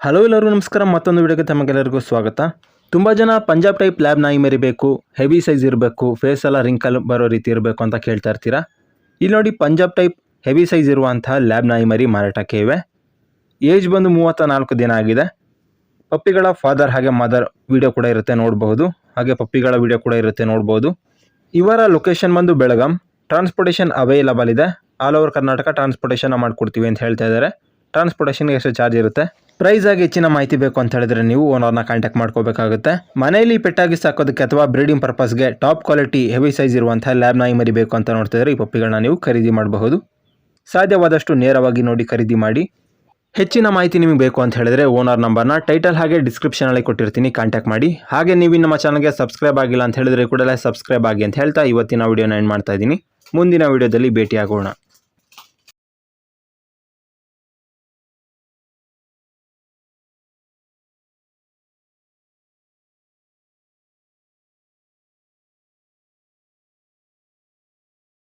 Hello ಎಲ್ಲರಿಗೂ ನಮಸ್ಕಾರ. ಮತ್ತೊಂದು ವಿಡಿಯೋಗೆ ತಮಗೆಲ್ಲರಿಗೂ ಸ್ವಾಗತ. ತುಂಬ ಜನ ಪಂಜಾಬ್ ಟೈಪ್ ಲ್ಯಾಬ್ ನಾಯಿ ಮರಿ ಬೇಕು, ಹೆವಿ ಸೈಜ್ ಇರಬೇಕು, ಫೇಸ್ ಎಲ್ಲ ರಿಂಕಲ್ ಬರೋ ರೀತಿ ಇರಬೇಕು ಅಂತ ಕೇಳ್ತಾ ಇರ್ತೀರಾ. ಇಲ್ಲಿ ನೋಡಿ, ಪಂಜಾಬ್ ಟೈಪ್ ಹೆವಿ ಸೈಜ್ ಇರುವಂತಹ ಲ್ಯಾಬ್ ನಾಯಿ ಮರಿ ಮಾರಾಟಕ್ಕೆ ಇವೆ. ಏಜ್ ಬಂದು 34 ದಿನ ಆಗಿದೆ. ಪಪ್ಪಿಗಳ ಫಾದರ್ ಹಾಗೆ ಮದರ್ ವಿಡಿಯೋ ಕೂಡ ಇರುತ್ತೆ ನೋಡಬಹುದು, ಹಾಗೆ ಪಪ್ಪಿಗಳ ವಿಡಿಯೋ ಕೂಡ ಇರುತ್ತೆ ನೋಡಬಹುದು. ಇವರ ಲೊಕೇಶನ್ ಬಂದು ಬೆಳಗಾಂ. ಟ್ರಾನ್ಸ್ಪೋರ್ಟೇಷನ್ ಅವೈಲಬಲ್ ಇದೆ. ಆಲ್ ಓವರ್ ಕರ್ನಾಟಕ ಟ್ರಾನ್ಸ್ಪೋರ್ಟೇಷನ್ ಮಾಡಿಕೊಡ್ತೀವಿ ಅಂತ ಹೇಳ್ತಾ ಇದ್ದಾರೆ. ಟ್ರಾನ್ಸ್ಪೋರ್ಟೇಷನ್ಗೆ ಎಷ್ಟು ಚಾರ್ಜ್ ಇರುತ್ತೆ, ಪ್ರೈಸ್ ಆಗಿ ಹೆಚ್ಚಿನ ಮಾಹಿತಿ ಬೇಕು ಅಂತ ಹೇಳಿದ್ರೆ ನೀವು ಓನರ್ನ ಕಾಂಟ್ಯಾಕ್ಟ್ ಮಾಡ್ಕೋಬೇಕಾಗುತ್ತೆ. ಮನೆಯಲ್ಲಿ ಪೆಟ್ಟಾಗಿ ಸಾಕೋದಕ್ಕೆ ಅಥವಾ ಬ್ರೀಡಿಂಗ್ ಪರ್ಪಸ್ಗೆ ಟಾಪ್ ಕ್ವಾಲಿಟಿ ಹೆವಿ ಸೈಜ್ ಇರುವಂತಹ ಲ್ಯಾಬ್ ನಾಯಿ ಮರಿ ಬೇಕು ಅಂತ ನೋಡ್ತಾ ಇದ್ರೆ ಈ ಪಪ್ಪಿಗಳನ್ನ ನೀವು ಖರೀದಿ ಮಾಡಬಹುದು. ಸಾಧ್ಯವಾದಷ್ಟು ನೇರವಾಗಿ ನೋಡಿ ಖರೀದಿ ಮಾಡಿ. ಹೆಚ್ಚಿನ ಮಾಹಿತಿ ನಿಮಗೆ ಬೇಕು ಅಂತ ಹೇಳಿದ್ರೆ ಓನರ್ ನಂಬರ್ನ ಟೈಟಲ್ ಹಾಗೆ ಡಿಸ್ಕ್ರಿಪ್ಷನಲ್ಲಿ ಕೊಟ್ಟಿರ್ತೀನಿ, ಕಾಂಟ್ಯಾಕ್ಟ್ ಮಾಡಿ. ಹಾಗೆ ನೀವು ನಮ್ಮ ಚಾನಲ್ಗೆ ಸಬ್ಸ್ಕ್ರೈಬ್ ಆಗಿಲ್ಲ ಅಂತ ಹೇಳಿದ್ರೆ ಕೂಡಲೇ ಸಬ್ಸ್ಕ್ರೈಬ್ ಆಗಿ ಅಂತ ಹೇಳ್ತಾ ಇವತ್ತಿನ ವಿಡಿಯೋನ ಎಂಡ್ ಮಾಡ್ತಾ ಇದ್ದೀನಿ. ಮುಂದಿನ ವಿಡಿಯೋದಲ್ಲಿ ಭೇಟಿಯಾಗೋಣ.